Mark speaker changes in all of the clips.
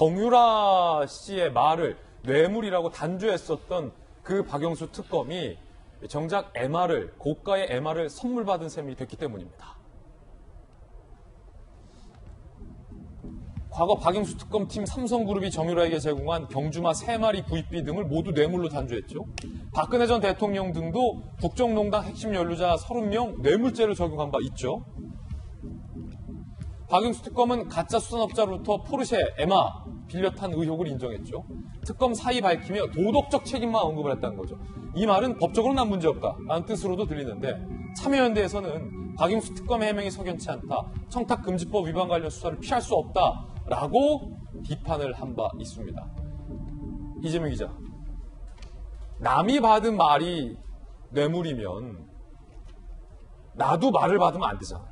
Speaker 1: 정유라 씨의 말을 뇌물이라고 단죄했었던 그 박영수 특검이 정작 고가의 MR을 선물 받은 셈이 됐기 때문입니다. 과거 박영수 특검팀 삼성그룹이 정유라에게 제공한 경주마 3마리 구입비 등을 모두 뇌물로 단죄했죠. 박근혜 전 대통령 등도 국정농단 핵심 연루자 30명 뇌물죄를 적용한 바 있죠. 박영수 특검은 가짜 수산업자로부터 포르쉐, 에마 빌려 탄 의혹을 인정했죠. 특검 사이 밝히며 도덕적 책임만 언급을 했다는 거죠. 이 말은 법적으로는 난 문제없다라는 뜻으로도 들리는데 참여연대에서는 박영수 특검의 해명이 석연치 않다. 청탁금지법 위반 관련 수사를 피할 수 없다라고 비판을 한 바 있습니다. 이재명 기자, 남이 받은 말이 뇌물이면 나도 말을 받으면 안 되잖아.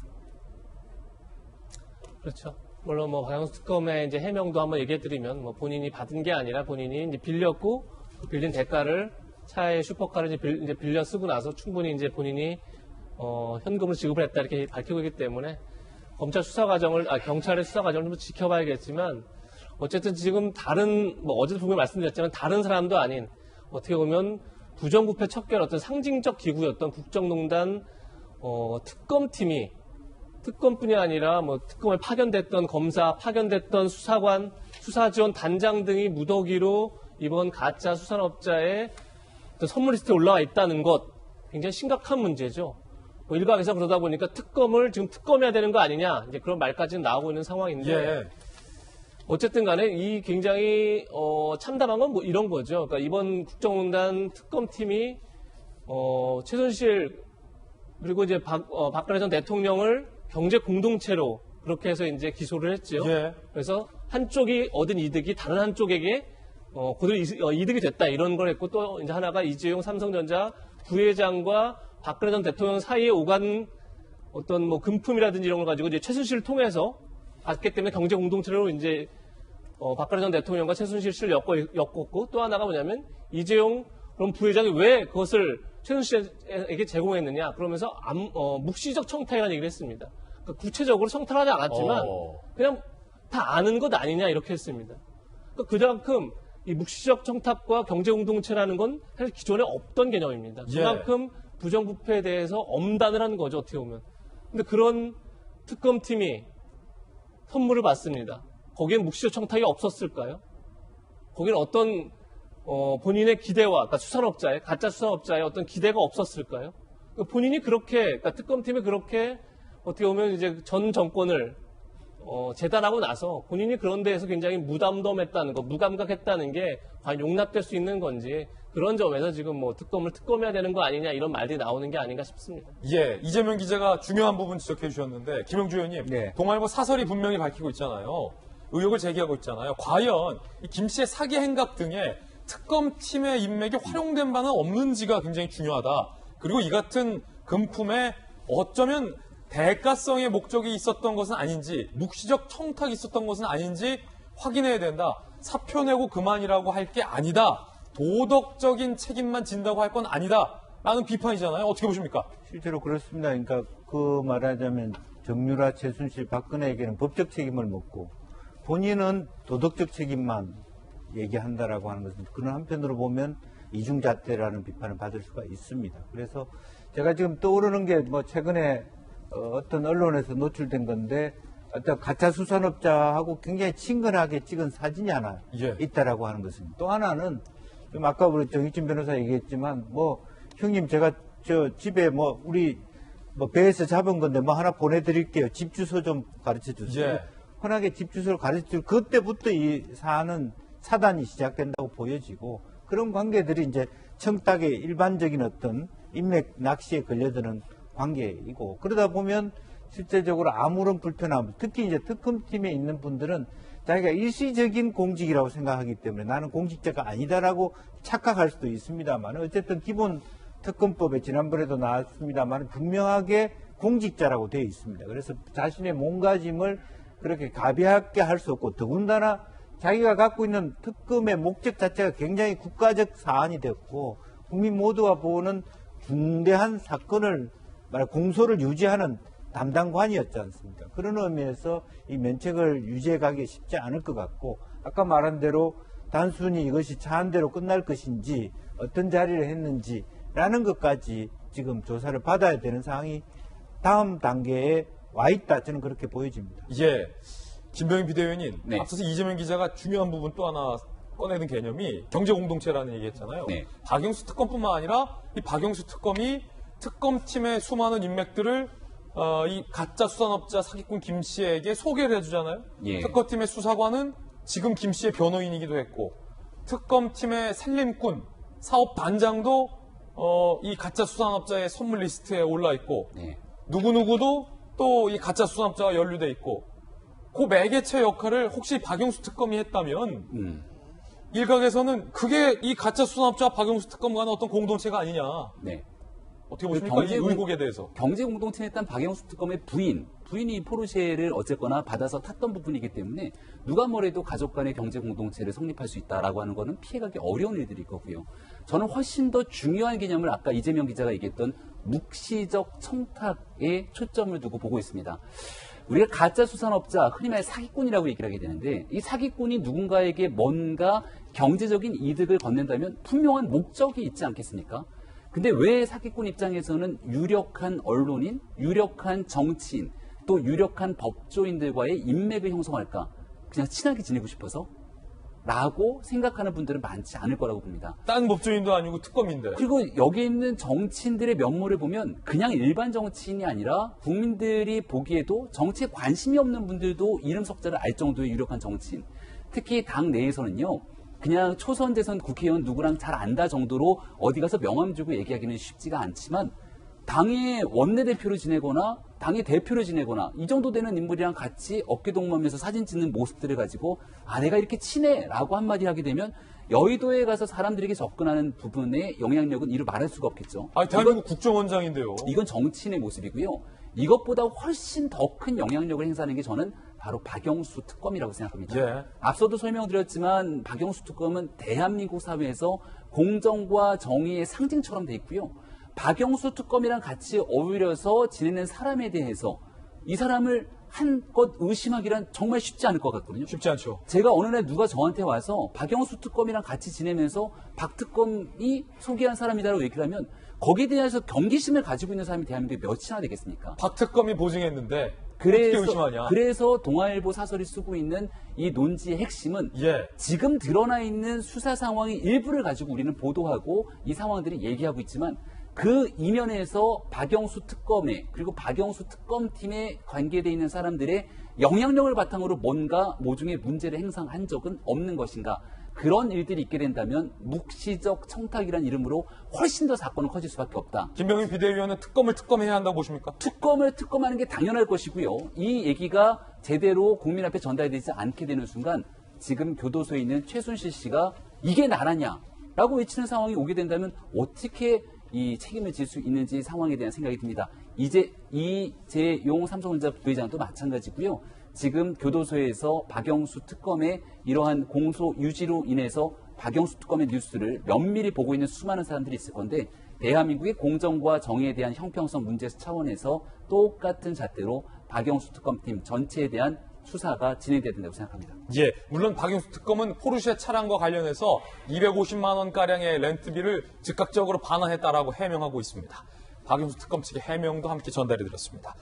Speaker 2: 그렇죠. 물론 박영수 특검의 이제 해명도 한번 얘기해드리면 본인이 받은 게 아니라 본인이 이제 빌렸고 빌린 대가를 차에 슈퍼카를 이제 빌려 쓰고 나서 충분히 이제 본인이 현금을 지급을 했다 이렇게 밝히고 있기 때문에 경찰의 수사 과정을 좀 지켜봐야겠지만 어쨌든 지금 어제도 분명히 말씀드렸지만 다른 사람도 아닌 어떻게 보면 부정부패 척결 어떤 상징적 기구였던 국정농단 특검팀이 특검뿐이 아니라 특검을 파견됐던 검사, 파견됐던 수사관, 수사지원 단장 등이 무더기로 이번 가짜 수산업자의 선물 리스트에 올라와 있다는 것 굉장히 심각한 문제죠. 일각에서 그러다 보니까 특검을 지금 특검해야 되는 거 아니냐 이제 그런 말까지는 나오고 있는 상황인데
Speaker 1: 예.
Speaker 2: 어쨌든 간에 이 굉장히 참담한 건 이런 거죠. 그러니까 이번 국정농단 특검팀이 최순실 그리고 이제 박근혜 전 대통령을 경제 공동체로 그렇게 해서 이제 기소를 했죠.
Speaker 1: 예.
Speaker 2: 그래서 한쪽이 얻은 이득이 다른 한쪽에게 그대로 이득이 됐다 이런 걸 했고 또 이제 하나가 이재용 삼성전자 부회장과 박근혜 전 대통령 사이에 오간 어떤 금품이라든지 이런 걸 가지고 이제 최순실을 통해서 받기 때문에 경제 공동체로 이제 박근혜 전 대통령과 최순실 씨를 엮었고 또 하나가 뭐냐면 이재용 그럼 부회장이 왜 그것을 최순실에게 제공했느냐 그러면서 묵시적 청탁이라는 얘기를 했습니다. 그러니까 구체적으로 청탁을 하지 않았지만 그냥 다 아는 것 아니냐 이렇게 했습니다. 그러니까 그만큼 이 묵시적 청탁과 경제공동체라는 건 사실 기존에 없던 개념입니다. 그만큼 부정부패에 대해서 엄단을 한 거죠 어떻게 보면. 근데 그런 특검팀이 선물을 받습니다. 거기엔 묵시적 청탁이 없었을까요? 거기는 어떤 본인의 기대와, 그러니까 수산업자의, 가짜 수산업자의 어떤 기대가 없었을까요? 그러니까 본인이 그렇게, 그러니까 특검팀이 그렇게 어떻게 보면 이제 전 정권을 재단하고 나서 본인이 그런 데에서 굉장히 무담덤했다는 거, 무감각했다는 게 과연 용납될 수 있는 건지 그런 점에서 지금 특검을 특검해야 되는 거 아니냐 이런 말들이 나오는 게 아닌가 싶습니다.
Speaker 1: 예, 이재명 기자가 중요한 부분 지적해 주셨는데 김영주 의원님,
Speaker 3: 네.
Speaker 1: 동아일보 사설이 분명히 밝히고 있잖아요. 의혹을 제기하고 있잖아요. 과연 김 씨의 사기 행각 등에 특검팀의 인맥이 활용된 바는 없는지가 굉장히 중요하다. 그리고 이 같은 금품에 어쩌면 대가성의 목적이 있었던 것은 아닌지, 묵시적 청탁이 있었던 것은 아닌지 확인해야 된다. 사표 내고 그만이라고 할 게 아니다. 도덕적인 책임만 진다고 할 건 아니다. 라는 비판이잖아요. 어떻게 보십니까?
Speaker 3: 실제로 그렇습니다. 그러니까 그 말하자면 정유라, 최순실, 박근혜에게는 법적 책임을 묻고 본인은 도덕적 책임만 얘기한다라고 하는 것은 그런 한편으로 보면 이중잣대라는 비판을 받을 수가 있습니다. 그래서 제가 지금 떠오르는 게 최근에 어떤 언론에서 노출된 건데 어떤 가짜 수산업자하고 굉장히 친근하게 찍은 사진이 하나 있다라고 하는 것입니다. 또 하나는 좀 아까 우리 정익진 변호사 얘기했지만 형님 제가 저 집에 우리 배에서 잡은 건데 하나 보내드릴게요. 집 주소 좀 가르쳐 주세요. 흔하게 집 주소를 가르쳐 주고 그때부터 이 사안은 차단이 시작된다고 보여지고 그런 관계들이 이제 청탁의 일반적인 어떤 인맥 낚시에 걸려드는 관계이고 그러다 보면 실제적으로 아무런 불편함, 특히 이제 특검팀에 있는 분들은 자기가 일시적인 공직이라고 생각하기 때문에 나는 공직자가 아니다라고 착각할 수도 있습니다만 어쨌든 기본 특검법에 지난번에도 나왔습니다만 분명하게 공직자라고 되어 있습니다. 그래서 자신의 몸가짐을 그렇게 가벼하게 할 수 없고 더군다나 자기가 갖고 있는 특검의 목적 자체가 굉장히 국가적 사안이 됐고 국민 모두가 보는 중대한 사건을 공소를 유지하는 담당관이었지 않습니까? 그런 의미에서 이 면책을 유지해 가기 쉽지 않을 것 같고 아까 말한 대로 단순히 이것이 차 한 대로 끝날 것인지 어떤 자리를 했는지라는 것까지 지금 조사를 받아야 되는 상황이 다음 단계에 와 있다. 저는 그렇게 보여집니다.
Speaker 1: 예. 김병인 비대위원님,
Speaker 4: 네.
Speaker 1: 앞서서 이재명 기자가 중요한 부분 또 하나 꺼내든 개념이 경제 공동체라는 얘기했잖아요.
Speaker 4: 네.
Speaker 1: 박영수 특검뿐만 아니라 이 박영수 특검이 특검팀의 수많은 인맥들을 이 가짜 수산업자 사기꾼 김 씨에게 소개를 해주잖아요.
Speaker 4: 예.
Speaker 1: 특검팀의 수사관은 지금 김 씨의 변호인이기도 했고, 특검팀의 살림꾼 사업 반장도 이 가짜 수산업자의 선물 리스트에 올라 있고,
Speaker 4: 네.
Speaker 1: 누구누구도 또 이 가짜 수산업자와 연루돼 있고, 그 매개체 역할을 혹시 박영수 특검이 했다면 일각에서는 그게 이 가짜 수산업자와 박영수 특검 간의 어떤 공동체가 아니냐.
Speaker 4: 네.
Speaker 1: 어떻게 보십니까? 이 의혹에 대해서.
Speaker 4: 경제 공동체에 따른 박영수 특검의 부인이 포르쉐를 어쨌거나 받아서 탔던 부분이기 때문에 누가 뭐래도 가족 간의 경제 공동체를 성립할 수 있다라고 하는 거는 피해가기 어려운 일들일 거고요. 저는 훨씬 더 중요한 개념을 아까 이재명 기자가 얘기했던 묵시적 청탁에 초점을 두고 보고 있습니다. 우리가 가짜 수산업자, 흔히 말해 사기꾼이라고 얘기를 하게 되는데, 이 사기꾼이 누군가에게 뭔가 경제적인 이득을 건넨다면 분명한 목적이 있지 않겠습니까? 근데 왜 사기꾼 입장에서는 유력한 언론인, 유력한 정치인, 또 유력한 법조인들과의 인맥을 형성할까? 그냥 친하게 지내고 싶어서? 라고 생각하는 분들은 많지 않을 거라고 봅니다.
Speaker 1: 딴 법조인도 아니고 특검인데.
Speaker 4: 그리고 여기 있는 정치인들의 면모를 보면 그냥 일반 정치인이 아니라 국민들이 보기에도 정치에 관심이 없는 분들도 이름 석자를 알 정도의 유력한 정치인. 특히 당 내에서는요. 그냥 초선 대선 국회의원 누구랑 잘 안다 정도로 어디 가서 명함 주고 얘기하기는 쉽지가 않지만 당의 원내대표를 지내거나 당의 대표를 지내거나 이 정도 되는 인물이랑 같이 어깨동무하면서 사진 찍는 모습들을 가지고 아 내가 이렇게 친해 라고 한마디 하게 되면 여의도에 가서 사람들에게 접근하는 부분의 영향력은 이루 말할 수가 없겠죠.
Speaker 1: 아니, 대한민국 국정원장인데요.
Speaker 4: 이건 정치인의 모습이고요. 이것보다 훨씬 더 큰 영향력을 행사하는 게 저는 바로 박영수 특검이라고 생각합니다.
Speaker 1: 예.
Speaker 4: 앞서도 설명드렸지만 박영수 특검은 대한민국 사회에서 공정과 정의의 상징처럼 돼 있고요. 박영수 특검이랑 같이 어울려서 지내는 사람에 대해서 이 사람을 한껏 의심하기란 정말 쉽지 않을 것 같거든요.
Speaker 1: 쉽지 않죠.
Speaker 4: 제가 어느 날 누가 저한테 와서 박영수 특검이랑 같이 지내면서 박 특검이 소개한 사람이다라고 얘기를 하면 거기에 대해서 경계심을 가지고 있는 사람이 대한민국에 몇이나 되겠습니까?
Speaker 1: 박 특검이 보증했는데 어떻게 의심하냐.
Speaker 4: 그래서 동아일보 사설이 쓰고 있는 이 논지의 핵심은
Speaker 1: 예.
Speaker 4: 지금 드러나 있는 수사 상황의 일부를 가지고 우리는 보도하고 이 상황들이 얘기하고 있지만 그 이면에서 박영수 특검에 그리고 박영수 특검팀에 관계되어 있는 사람들의 영향력을 바탕으로 뭔가 모종의 문제를 행사한 적은 없는 것인가. 그런 일들이 있게 된다면 묵시적 청탁이라는 이름으로 훨씬 더 사건은 커질 수밖에 없다.
Speaker 1: 김병인 비대위원은 특검을 특검해야 한다고 보십니까?
Speaker 4: 특검을 특검하는 게 당연할 것이고요. 이 얘기가 제대로 국민 앞에 전달되지 않게 되는 순간 지금 교도소에 있는 최순실 씨가 이게 나라냐라고 외치는 상황이 오게 된다면 어떻게 이 책임을 질 수 있는지 상황에 대한 생각이 듭니다. 이제 이재용 삼성전자 부회장도 마찬가지고요. 지금 교도소에서 박영수 특검의 이러한 공소 유지로 인해서 박영수 특검의 뉴스를 면밀히 보고 있는 수많은 사람들이 있을 건데 대한민국의 공정과 정의에 대한 형평성 문제 차원에서 똑같은 잣대로 박영수 특검팀 전체에 대한 수사가 진행돼야 된다고 생각합니다.
Speaker 1: 예, 물론 박영수 특검은 포르쉐 차량과 관련해서 250만 원가량의 렌트비를 즉각적으로 반환했다라고 해명하고 있습니다. 박영수 특검 측의 해명도 함께 전달해드렸습니다.